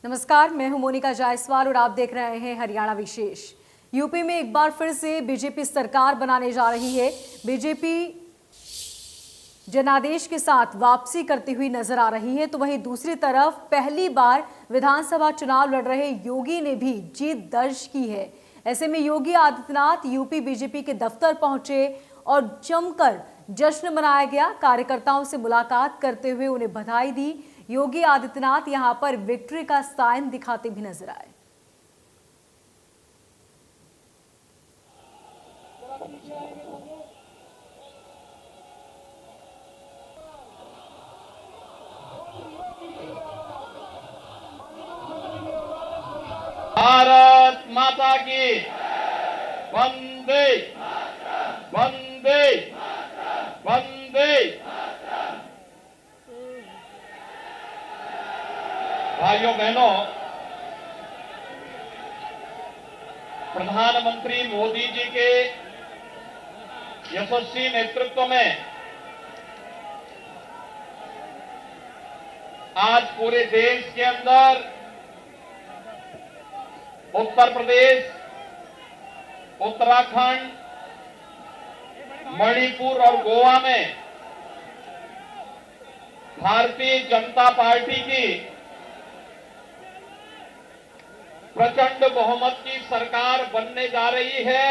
नमस्कार, मैं हूं मोनिका जायसवाल और आप देख रहे हैं हरियाणा विशेष। यूपी में एक बार फिर से बीजेपी सरकार बनाने जा रही है। बीजेपी जनादेश के साथ वापसी करती हुई नजर आ रही है, तो वहीं दूसरी तरफ पहली बार विधानसभा चुनाव लड़ रहे योगी ने भी जीत दर्ज की है। ऐसे में योगी आदित्यनाथ यूपी बीजेपी के दफ्तर पहुंचे और जमकर जश्न मनाया गया। कार्यकर्ताओं से मुलाकात करते हुए उन्हें बधाई दी। योगी आदित्यनाथ यहां पर विक्ट्री का साइन दिखाते भी नजर आए। भारत माता की वंदे वंदे वंदे। भाइयों बहनों, प्रधानमंत्री मोदी जी के यशस्वी नेतृत्व में आज पूरे देश के अंदर उत्तर प्रदेश, उत्तराखंड, मणिपुर और गोवा में भारतीय जनता पार्टी की प्रचंड बहुमत की सरकार बनने जा रही है।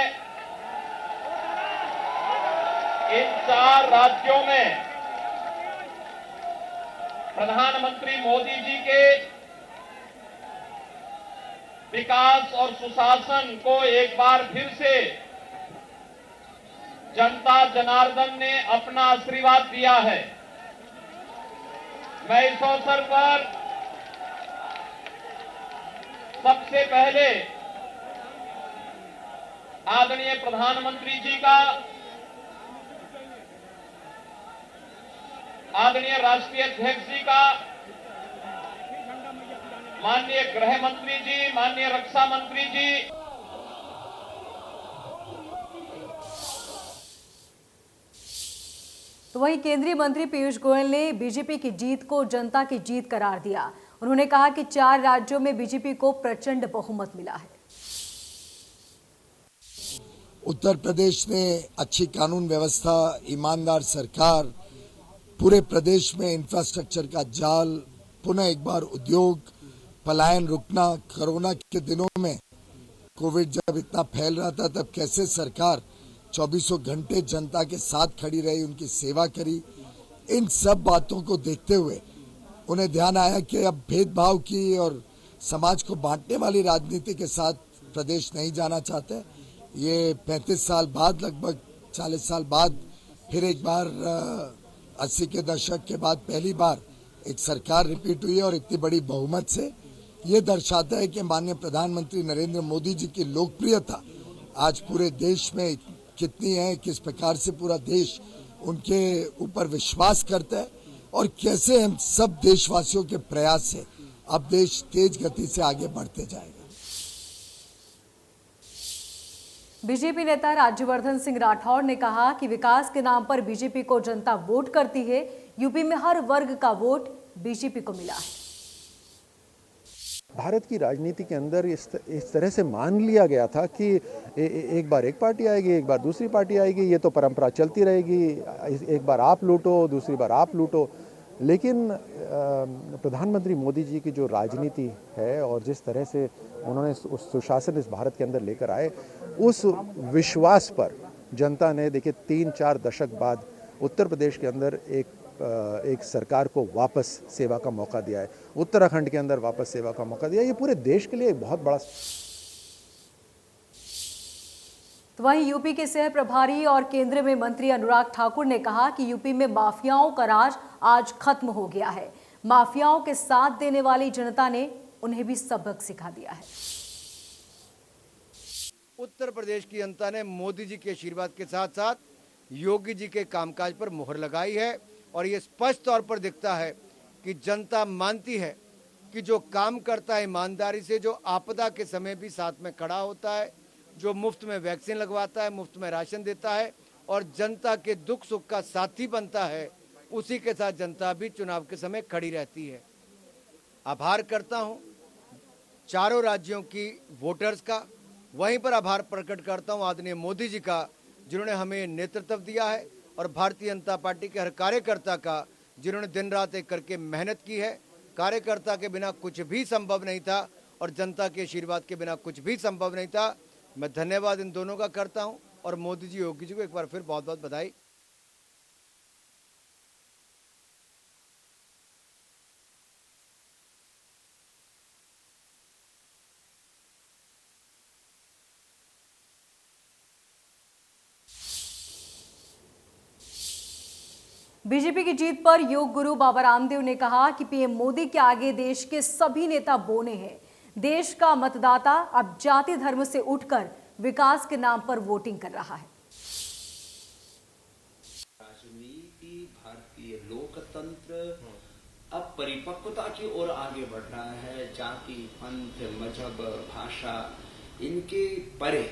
इन 4 राज्यों में प्रधानमंत्री मोदी जी के विकास और सुशासन को एक बार फिर से जनता जनार्दन ने अपना आशीर्वाद दिया है। मैं इस अवसर पर सबसे पहले आदरणीय प्रधानमंत्री जी का, आदरणीय राष्ट्रीय अध्यक्ष जी का, माननीय गृह मंत्री जी, माननीय रक्षा मंत्री जी, तो वहीं केंद्रीय मंत्री पीयूष गोयल ने बीजेपी की जीत को जनता की जीत करार दिया। उन्होंने कहा कि 4 राज्यों में बीजेपी को प्रचंड बहुमत मिला है। उत्तर प्रदेश ने अच्छी कानून व्यवस्था, ईमानदार सरकार, पूरे प्रदेश में इंफ्रास्ट्रक्चर का जाल, पुनः एक बार उद्योग, पलायन रुकना, कोरोना के दिनों में कोविड जब इतना फैल रहा था तब कैसे सरकार 24 घंटे जनता के साथ खड़ी रही, उनकी सेवा करी। इन सब बातों को देखते हुए उन्हें ध्यान आया कि अब भेदभाव की और समाज को बांटने वाली राजनीति के साथ प्रदेश नहीं जाना चाहते। ये 35 साल बाद, लगभग 40 साल बाद फिर एक बार 80 के दशक के बाद पहली बार एक सरकार रिपीट हुई है और इतनी बड़ी बहुमत से। ये दर्शाता है कि माननीय प्रधानमंत्री नरेंद्र मोदी जी की लोकप्रियता आज पूरे देश में कितनी है, किस प्रकार से पूरा देश उनके ऊपर विश्वास करता है और कैसे हम सब देशवासियों के प्रयास से अब देश तेज गति से आगे बढ़ते जाएगा। बीजेपी नेता राज्यवर्धन सिंह राठौड़ ने कहा कि विकास के नाम पर बीजेपी को जनता वोट करती है। यूपी में हर वर्ग का वोट बीजेपी को मिला है। भारत की राजनीति के अंदर इस तरह से मान लिया गया था कि एक बार एक पार्टी आएगी, एक बार दूसरी पार्टी आएगी, ये तो परंपरा चलती रहेगी, एक बार आप लूटो, दूसरी बार आप लूटो। लेकिन प्रधानमंत्री मोदी जी की जो राजनीति है और जिस तरह से उन्होंने उस सुशासन इस भारत के अंदर लेकर आए, उस विश्वास पर जनता ने, देखिए 3-4 दशक बाद उत्तर प्रदेश के अंदर एक सरकार को वापस सेवा का मौका दिया है, उत्तराखंड के अंदर वापस सेवा का मौका दिया। ये पूरे देश के लिए एक बहुत बड़ा। तो वहीं यूपी के सह प्रभारी और केंद्र में मंत्री अनुराग ठाकुर ने कहा कि यूपी में माफियाओं का राज आज खत्म हो गया है। माफियाओं के साथ देने वाली जनता ने उन्हें भी सबक सिखा दिया है। उत्तर प्रदेश की जनता ने मोदी जी के आशीर्वाद के साथ साथ योगी जी के कामकाज पर मुहर लगाई है और ये स्पष्ट तौर पर दिखता है कि जनता मानती है कि जो काम करता है ईमानदारी से, जो आपदा के समय भी साथ में खड़ा होता है, जो मुफ्त में वैक्सीन लगवाता है, मुफ्त में राशन देता है और जनता के दुख सुख का साथी बनता है, उसी के साथ जनता भी चुनाव के समय खड़ी रहती है। आभार करता हूं चारों राज्यों की वोटर्स का, वहीं पर आभार प्रकट करता हूं आदरणीय मोदी जी का, जिन्होंने हमें नेतृत्व दिया है, और भारतीय जनता पार्टी के हर कार्यकर्ता का, जिन्होंने दिन रात एक करके मेहनत की है। कार्यकर्ता के बिना कुछ भी संभव नहीं था और जनता के आशीर्वाद के बिना कुछ भी संभव नहीं था। मैं धन्यवाद इन दोनों का करता हूं और मोदी जी, योगी जी को एक बार फिर बहुत बहुत बधाई। बीजेपी की जीत पर योग गुरु बाबा रामदेव ने कहा कि पीएम मोदी के आगे देश के सभी नेता बोने हैं। देश का मतदाता अब जाति धर्म से उठकर विकास के नाम पर वोटिंग कर रहा है। राजनीति, भारतीय लोकतंत्र अब परिपक्वता की ओर आगे बढ़ रहा है। जाति, पंथ, मजहब, भाषा, इनके परे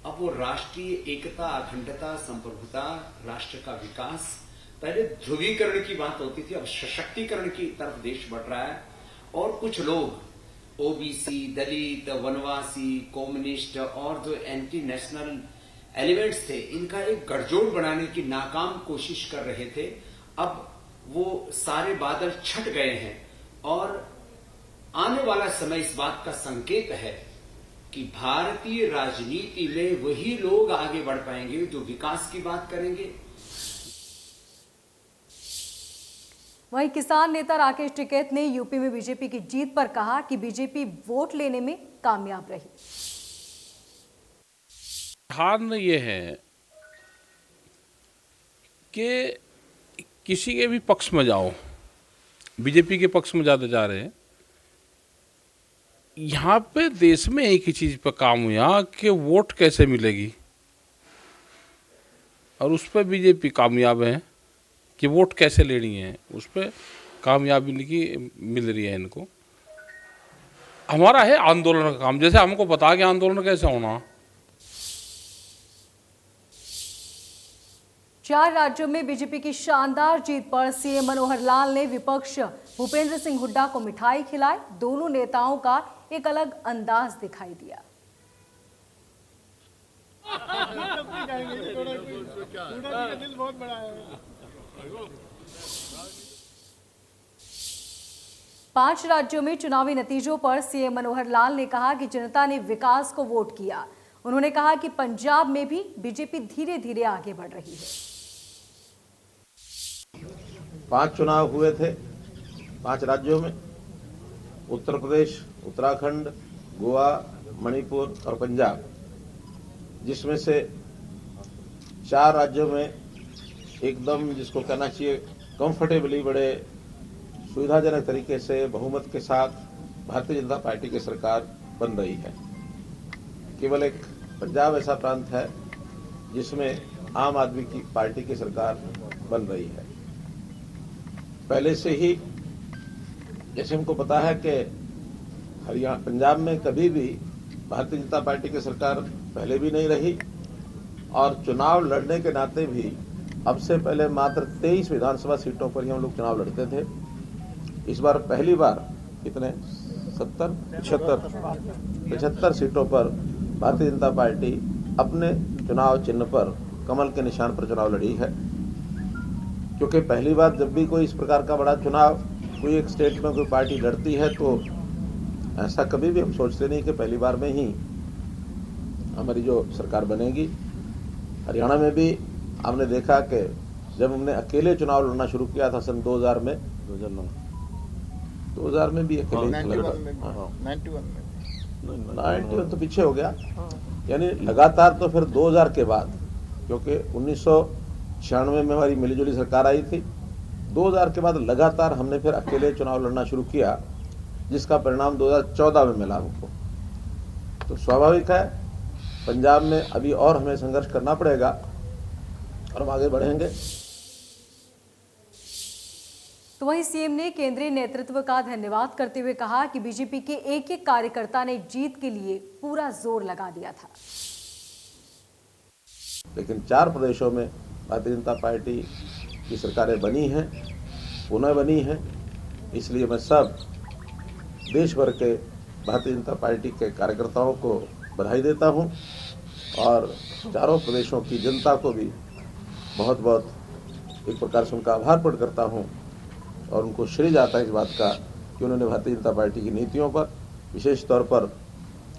अब वो राष्ट्रीय एकता, अखंडता, संप्रभुता, राष्ट्र का विकास, पहले ध्रुवीकरण की बात होती थी, अब सशक्तिकरण की तरफ देश बढ़ रहा है। और कुछ लोग ओबीसी, दलित, वनवासी, कम्युनिस्ट और जो एंटी नेशनल एलिमेंट्स थे, इनका एक गठजोड़ बनाने की नाकाम कोशिश कर रहे थे। अब वो सारे बादल छट गए हैं और आने वाला समय इस बात का संकेत है कि भारतीय राजनीति में वही लोग आगे बढ़ पाएंगे जो विकास की बात करेंगे। वहीं किसान नेता राकेश टिकैत ने यूपी में बीजेपी की जीत पर कहा कि बीजेपी वोट लेने में कामयाब रही। हार ये है कि किसी के भी पक्ष में जाओ, बीजेपी के पक्ष में ज्यादा जा रहे हैं। यहाँ पे देश में एक ही चीज पर काम हुआ कि वोट कैसे मिलेगी, और उस पर बीजेपी कामयाब है कि वोट कैसे लेनी है, उस पर कामयाबी मिल रही है इनको। हमारा है आंदोलन का काम, जैसे हमको बता कि आंदोलन कैसे होना। 4 राज्यों में बीजेपी की शानदार जीत पर सीएम मनोहर लाल ने विपक्ष भूपेंद्र सिंह हुड्डा को मिठाई खिलाई। दोनों नेताओं का एक अलग अंदाज दिखाई दिया। पांच राज्यों में चुनावी नतीजों पर सीएम मनोहर लाल ने कहा कि जनता ने विकास को वोट किया। उन्होंने कहा कि पंजाब में भी बीजेपी धीरे धीरे आगे बढ़ रही है। 5 चुनाव हुए थे 5 राज्यों में, उत्तर प्रदेश, उत्तराखंड, गोवा, मणिपुर और पंजाब, जिसमें से 4 राज्यों में एकदम जिसको कहना चाहिए कंफर्टेबली, बड़े सुविधाजनक तरीके से बहुमत के साथ भारतीय जनता पार्टी की सरकार बन रही है। केवल एक पंजाब ऐसा प्रांत है जिसमें आम आदमी की पार्टी की सरकार बन रही है। पहले से ही जैसे हमको पता है कि हरियाणा, पंजाब में कभी भी भारतीय जनता पार्टी की सरकार पहले भी नहीं रही, और चुनाव लड़ने के नाते भी अब से पहले मात्र 23 विधानसभा सीटों पर ही हम लोग चुनाव लड़ते थे। इस बार पहली बार कितने 75 सीटों पर भारतीय जनता पार्टी अपने चुनाव चिन्ह पर कमल के निशान पर चुनाव लड़ी है। क्योंकि पहली बार जब भी कोई इस प्रकार का बड़ा चुनाव कोई एक स्टेट में कोई पार्टी लड़ती है तो ऐसा कभी भी हम सोचते नहीं कि पहली बार में ही हमारी जो सरकार बनेगी। हरियाणा में भी हमने देखा कि जब हमने अकेले चुनाव लड़ना शुरू किया था सन 2000 में, 2000 में भी अकेले 91 तो पीछे हो गया, यानी लगातार। तो फिर 2000 के बाद, क्योंकि 1996 में हमारी मिलीजुली सरकार आई थी, 2000 के बाद लगातार हमने फिर अकेले चुनाव लड़ना शुरू किया, जिसका परिणाम 2014 में मिला हमको। तो स्वाभाविक है पंजाब में अभी और हमें संघर्ष करना पड़ेगा और हम आगे बढ़ेंगे। तो वहीं सीएम ने केंद्रीय नेतृत्व का धन्यवाद करते हुए कहा कि बीजेपी के एक एक कार्यकर्ता ने जीत के लिए पूरा जोर लगा दिया था। लेकिन 4 प्रदेशों में भारतीय जनता पार्टी की सरकारें बनी हैं, पुनः बनी हैं। इसलिए मैं सब देश भर के भारतीय जनता पार्टी के कार्यकर्ताओं को बधाई देता हूं और चारों प्रदेशों की जनता को भी बहुत बहुत एक प्रकार से उनका आभार प्रकट करता हूं और उनको श्रेय जाता है इस बात का कि उन्होंने भारतीय जनता पार्टी की नीतियों पर, विशेष तौर पर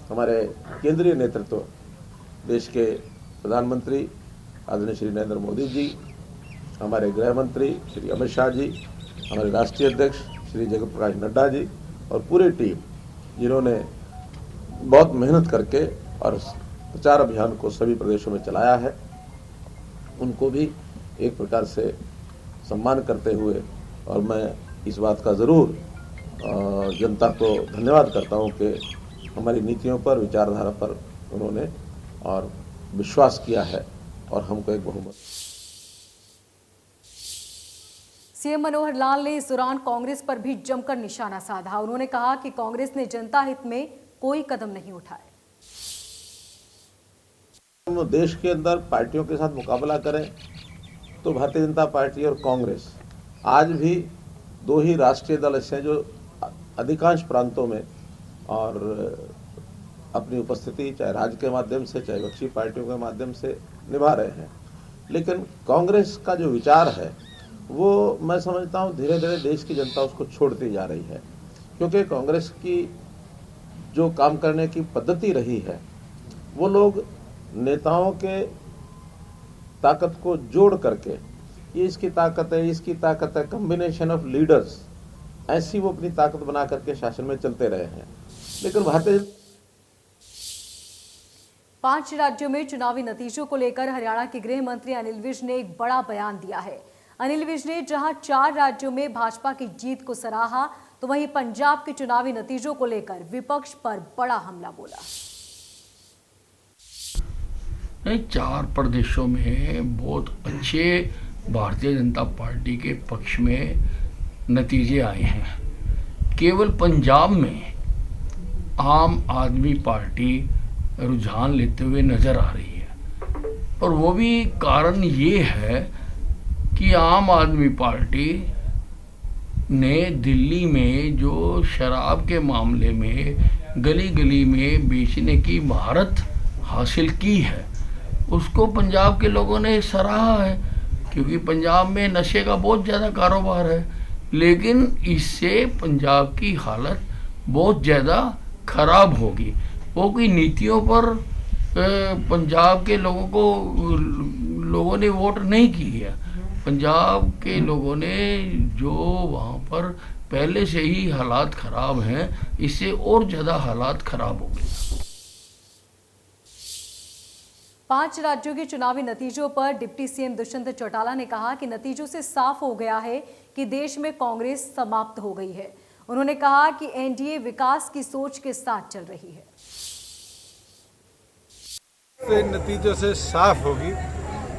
हमारे केंद्रीय नेतृत्व, देश के प्रधानमंत्री आदरणीय श्री नरेंद्र मोदी जी, हमारे गृह मंत्री श्री अमित शाह जी, हमारे राष्ट्रीय अध्यक्ष श्री जगत प्रकाश नड्डा जी और पूरी टीम, जिन्होंने बहुत मेहनत करके और प्रचार अभियान को सभी प्रदेशों में चलाया है, उनको भी एक प्रकार से सम्मान करते हुए और मैं इस बात का ज़रूर जनता को धन्यवाद करता हूं कि हमारी नीतियों पर, विचारधारा पर उन्होंने और विश्वास किया है और हमको एक बहुमत। सीएम मनोहर लाल ने इस दौरान कांग्रेस पर भी जमकर निशाना साधा। उन्होंने कहा कि कांग्रेस ने जनता हित में कोई कदम नहीं उठाए। हम देश के अंदर पार्टियों के साथ मुकाबला करें तो भारतीय जनता पार्टी और कांग्रेस आज भी दो ही राष्ट्रीय दल ऐसे हैं जो अधिकांश प्रांतों में और अपनी उपस्थिति चाहे राज्य के माध्यम से चाहे विपक्षी पार्टियों के माध्यम से निभा रहे हैं। लेकिन कांग्रेस का जो विचार है वो मैं समझता हूँ धीरे धीरे देश की जनता उसको छोड़ती जा रही है, क्योंकि कांग्रेस की जो काम करने की पद्धति रही है वो लोग नेताओं के ताकत को जोड़ करके, ये इसकी ताकत है, कॉम्बिनेशन ऑफ लीडर्स, ऐसी वो अपनी ताकत बना करके शासन में चलते रहे हैं। लेकिन भारतीय 5 राज्यों में चुनावी नतीजों को लेकर हरियाणा के गृह मंत्री अनिल विज ने एक बड़ा बयान दिया है। अनिल विज ने जहां 4 राज्यों में भाजपा की जीत को सराहा, तो वहीं पंजाब के चुनावी नतीजों को लेकर विपक्ष पर बड़ा हमला बोला। 4 प्रदेशों में बहुत अच्छे भारतीय जनता पार्टी के पक्ष में नतीजे आए हैं। केवल पंजाब में आम आदमी पार्टी रुझान लेते हुए नजर आ रही है और वो भी कारण ये है कि आम आदमी पार्टी ने दिल्ली में जो शराब के मामले में गली गली में बेचने की महारत हासिल की है उसको पंजाब के लोगों ने सराहा है, क्योंकि पंजाब में नशे का बहुत ज़्यादा कारोबार है। लेकिन इससे पंजाब की हालत बहुत ज़्यादा खराब होगी। वो कोई नीतियों पर पंजाब के लोगों ने वोट नहीं की है। पंजाब के लोगों ने जो वहाँ पर पहले से ही हालात खराब हैं, इससे और ज़्यादा हालात खराब हो गए। 5 राज्यों के चुनावी नतीजों पर डिप्टी सीएम दुष्यंत चौटाला ने कहा कि नतीजों से साफ हो गया है कि देश में कांग्रेस समाप्त हो गई है। उन्होंने कहा कि एनडीए विकास की सोच के साथ चल रही है। इन नतीजों से साफ होगी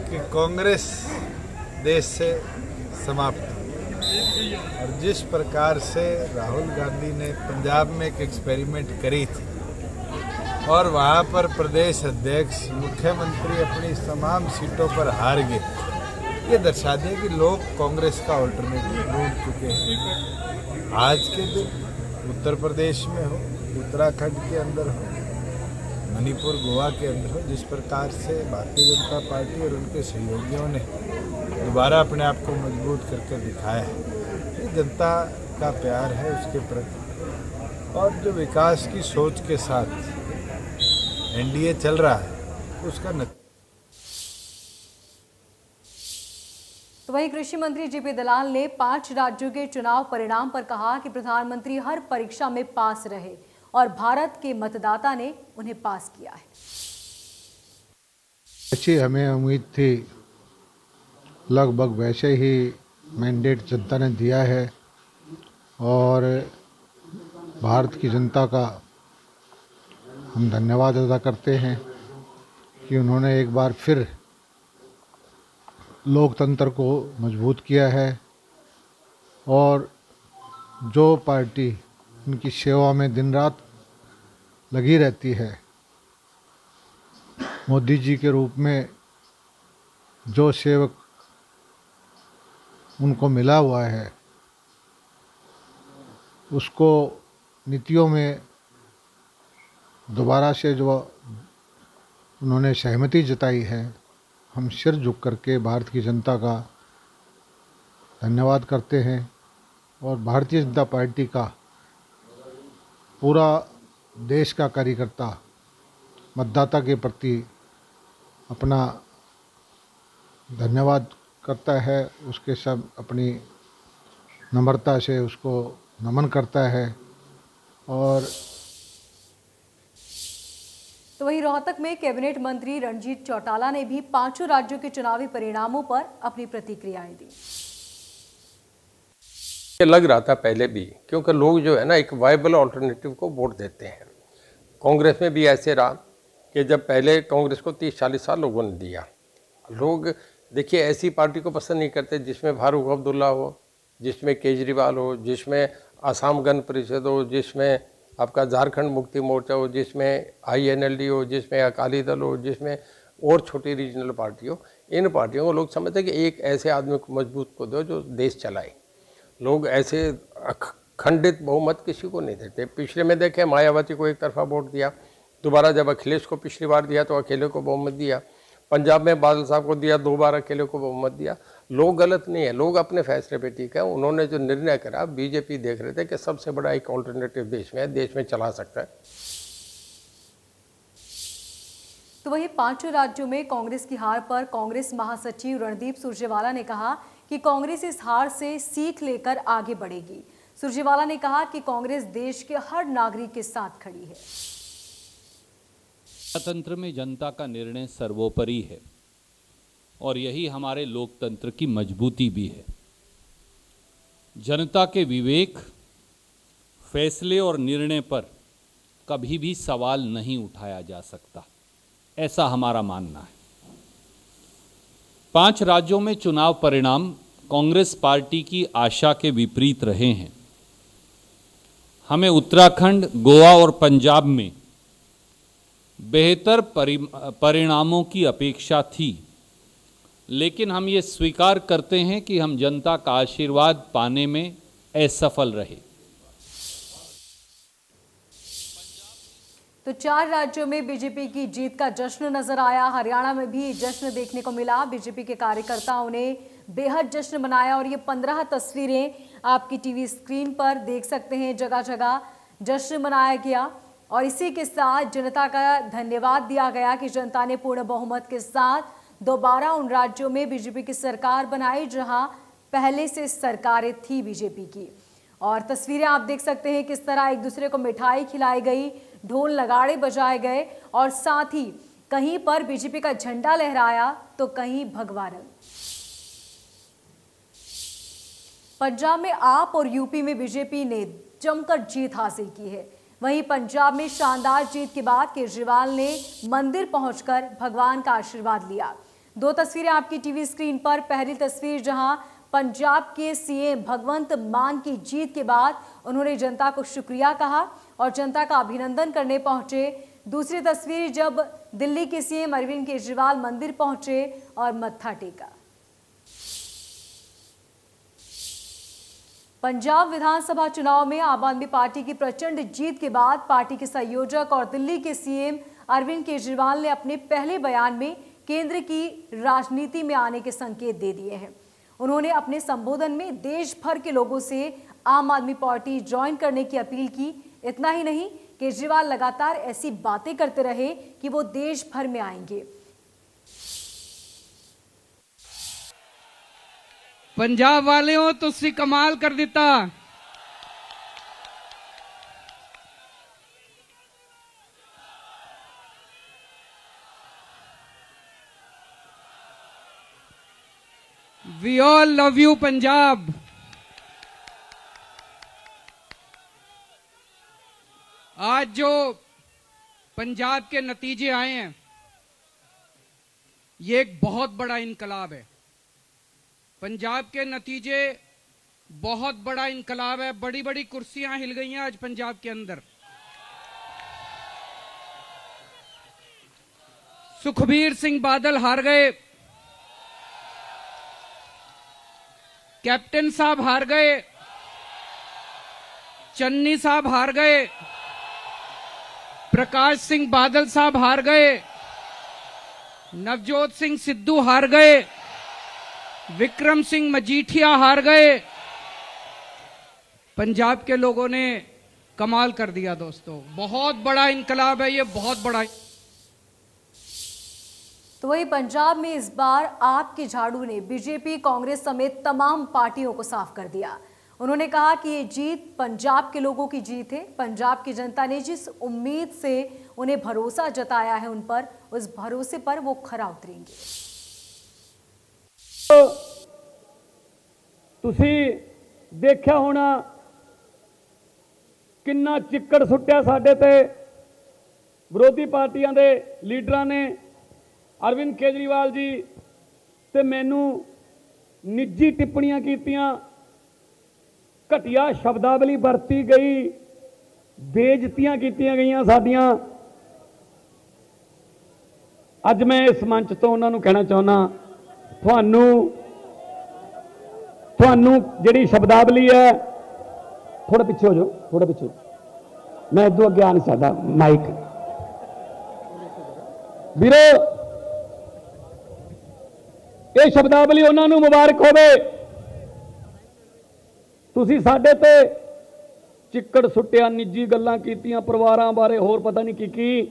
कि कांग्रेस देश से समाप्त और जिस प्रकार से राहुल गांधी ने पंजाब में एक एक्सपेरिमेंट करी थी और वहाँ पर प्रदेश अध्यक्ष मुख्यमंत्री अपनी तमाम सीटों पर हार गए, ये दर्शा दिया कि लोग कांग्रेस का ऑल्टरनेटिव ढूंढ चुके हैं। आज के दिन उत्तर प्रदेश में हो, उत्तराखंड के अंदर हो, मणिपुर गोवा के अंदर हो, जिस प्रकार से भारतीय जनता पार्टी और उनके सहयोगियों ने दोबारा अपने आप को मजबूत करके दिखाया है, ये जनता का प्यार है उसके प्रति। और जो विकास की सोच के साथ एनडीए चल रहा है उसका तो वहीं कृषि मंत्री जेपी दलाल ने 5 राज्यों के चुनाव परिणाम पर कहा कि प्रधानमंत्री हर परीक्षा में पास रहे और भारत के मतदाता ने उन्हें पास किया है। अच्छी हमें उम्मीद थी, लगभग वैसे ही मैंडेट जनता ने दिया है और भारत की जनता का हम धन्यवाद अदा करते हैं कि उन्होंने एक बार फिर लोकतंत्र को मजबूत किया है और जो पार्टी उनकी सेवा में दिन रात लगी रहती है, मोदी जी के रूप में जो सेवक उनको मिला हुआ है उसको नीतियों में दोबारा से जो उन्होंने सहमति जताई है, हम सिर झुक करके भारत की जनता का धन्यवाद करते हैं और भारतीय जनता पार्टी का पूरा देश का कार्यकर्ता मतदाता के प्रति अपना धन्यवाद करता है, उसके सब अपनी नम्रता से उसको नमन करता है। और तो वहीं रोहतक में कैबिनेट मंत्री रणजीत चौटाला ने भी 5 राज्यों के चुनावी परिणामों पर अपनी प्रतिक्रियाएं दी। लग रहा था पहले भी, क्योंकि लोग जो है ना एक वायबल ऑल्टरनेटिव को वोट देते हैं। कांग्रेस में भी ऐसे रहा कि जब पहले कांग्रेस को 30-40 साल लोगों ने दिया। लोग देखिए ऐसी पार्टी को पसंद नहीं करते जिसमें फारूक अब्दुल्ला हो, जिसमें केजरीवाल हो, जिसमें आसाम गण परिषद हो, जिसमें आपका झारखंड मुक्ति मोर्चा हो, जिसमें INLD हो, जिसमें अकाली दल हो, जिसमें और छोटी रीजनल पार्टी हो। इन पार्टियों को लोग समझते हैं कि एक ऐसे आदमी को मजबूत को दो जो देश चलाए। लोग ऐसे खंडित बहुमत किसी को नहीं देते। पिछले में देखें मायावती को एक तरफा वोट दिया, दोबारा जब अखिलेश को पिछली बार दिया तो अकेले को बहुमत दिया, पंजाब में बादल साहब को दिया, 2 बार अकेले को बहुमत दिया। लोग गलत नहीं है, लोग अपने फैसले पे ठीक है। उन्होंने जो निर्णय करा, बीजेपी देख रहे थे कि सबसे बड़ा एक ऑल्टरनेटिव देश में है, देश में चला सकता है। तो वहीं 5 राज्यों में कांग्रेस की हार पर कांग्रेस महासचिव रणदीप सुरजेवाला ने कहा कि कांग्रेस इस हार से सीख लेकर आगे बढ़ेगी। सुरजेवाला ने कहा कि कांग्रेस देश के हर नागरिक के साथ खड़ी है। लोकतंत्र में जनता का निर्णय सर्वोपरि है और यही हमारे लोकतंत्र की मजबूती भी है। जनता के विवेक, फैसले और निर्णय पर कभी भी सवाल नहीं उठाया जा सकता, ऐसा हमारा मानना है। 5 राज्यों में चुनाव परिणाम कांग्रेस पार्टी की आशा के विपरीत रहे हैं। हमें उत्तराखंड, गोवा और पंजाब में बेहतर परिणामों की अपेक्षा थी, लेकिन हम ये स्वीकार करते हैं कि हम जनता का आशीर्वाद पाने में असफल रहे। तो 4 राज्यों में बीजेपी की जीत का जश्न नजर आया। हरियाणा में भी जश्न देखने को मिला। बीजेपी के कार्यकर्ताओं ने बेहद जश्न मनाया और ये 15 तस्वीरें आपकी टीवी स्क्रीन पर देख सकते हैं। जगह जगह जश्न मनाया गया और इसी के साथ जनता का धन्यवाद दिया गया कि जनता ने पूर्ण बहुमत के साथ दोबारा उन राज्यों में बीजेपी की सरकार बनाई जहां पहले से सरकारें थी बीजेपी की। और तस्वीरें आप देख सकते हैं किस तरह एक दूसरे को मिठाई खिलाई गई, ढोल नगाड़े बजाए गए और साथ ही कहीं पर बीजेपी का झंडा लहराया तो कहीं भगवा रंग। पंजाब में आप और यूपी में बीजेपी ने जमकर जीत हासिल की है। वहीं पंजाब में शानदार जीत के बाद केजरीवाल ने मंदिर पहुंचकर भगवान का आशीर्वाद लिया। 2 तस्वीरें आपकी टीवी स्क्रीन पर। पहली तस्वीर जहां पंजाब के सीएम भगवंत मान की जीत के बाद उन्होंने जनता को शुक्रिया कहा और जनता का अभिनंदन करने पहुंचे। दूसरी तस्वीर जब दिल्ली के सीएम अरविंद केजरीवाल मंदिर पहुंचे और मत्था टेका। पंजाब विधानसभा चुनाव में आम आदमी पार्टी की प्रचंड जीत के बाद पार्टी के संयोजक और दिल्ली के सीएम अरविंद केजरीवाल ने अपने पहले बयान में केंद्र की राजनीति में आने के संकेत दे दिए हैं। उन्होंने अपने संबोधन में देश भर के लोगों से आम आदमी पार्टी ज्वाइन करने की अपील की। इतना ही नहीं, केजरीवाल लगातार ऐसी बातें करते रहे कि वो देश भर में आएंगे। पंजाब वाले हो तुसी कमाल कर दिता। We all love you Punjab. आज जो पंजाब के नतीजे आए हैं, ये एक बहुत बड़ा इनकलाब है। पंजाब के नतीजे बहुत बड़ा इनकलाब है। बड़ी बड़ी कुर्सियां हिल गई हैं आज पंजाब के अंदर। सुखबीर सिंह बादल हार गए, कैप्टन साहब हार गए, चन्नी साहब हार गए, प्रकाश सिंह बादल साहब हार गए, नवजोत सिंह सिद्धू हार गए, विक्रम सिंह मजीठिया हार गए। पंजाब के लोगों ने कमाल कर दिया दोस्तों, बहुत बड़ा इनकलाब है ये, बहुत बड़ा। तो वही पंजाब में इस बार आपके झाड़ू ने बीजेपी, कांग्रेस समेत तमाम पार्टियों को साफ कर दिया। उन्होंने कहा कि ये जीत पंजाब के लोगों की जीत है। पंजाब की जनता ने जिस उम्मीद से उन्हें भरोसा जताया है, उन पर, उस भरोसे पर वो खरा उतरेंगे। तुसी देखिया होना किन्ना चिक्कड़ सुट्टिया साडे ते विरोधी पार्टियां दे लीडरां ने, अरविंद केजरीवाल जी ते मैनू निजी टिप्पणियां कीतियां, घटिया शब्दावली वरती गई, बेइज्जतियां कीतियां गईयां साडियां। अज मैं इस मंच तो उन्होंने कहना चाहना, थानू जिहड़ी शब्दावली है, थोड़ा पिछे हो जाओ, थोड़ा पिछे, मैं इदों अगे आ नहीं सकता माइक। वीरो ये शब्दावली उन्होंने मुबारक होवे, तुसी साडे ते चिक्कड़ सुट्टिया, निजी गल्लां कीतियां, परिवारां बारे होर पता नहीं की,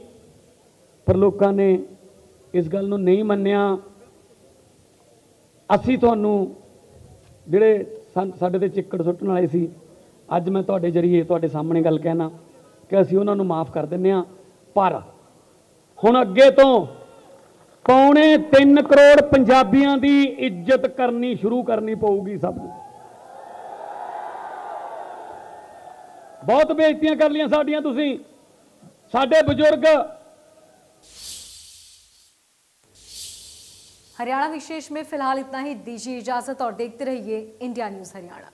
पर लोकां ने इस गल नूं नहीं मन्निया। असीं तुहानूं जिहड़े साडे ते चिक्कड़ सुट्टण वाले सी, अज मैं तुहाडे जरिए तुहाडे सामने गल कहना कि असीं उन्हां नूं माफ़ कर दिंदे हां, पर हुण अगे तो 3.25 करोड़ पंजाबियों की इज्जत करनी शुरू करनी पऊगी। सब बहुत बेइज्जतियां कर लिया साडियां तुसीं, साडे बुजुर्ग। हरियाणा विशेष में फिलहाल इतना ही, दीजिए इजाजत और देखते रहिए इंडिया न्यूज़ हरियाणा।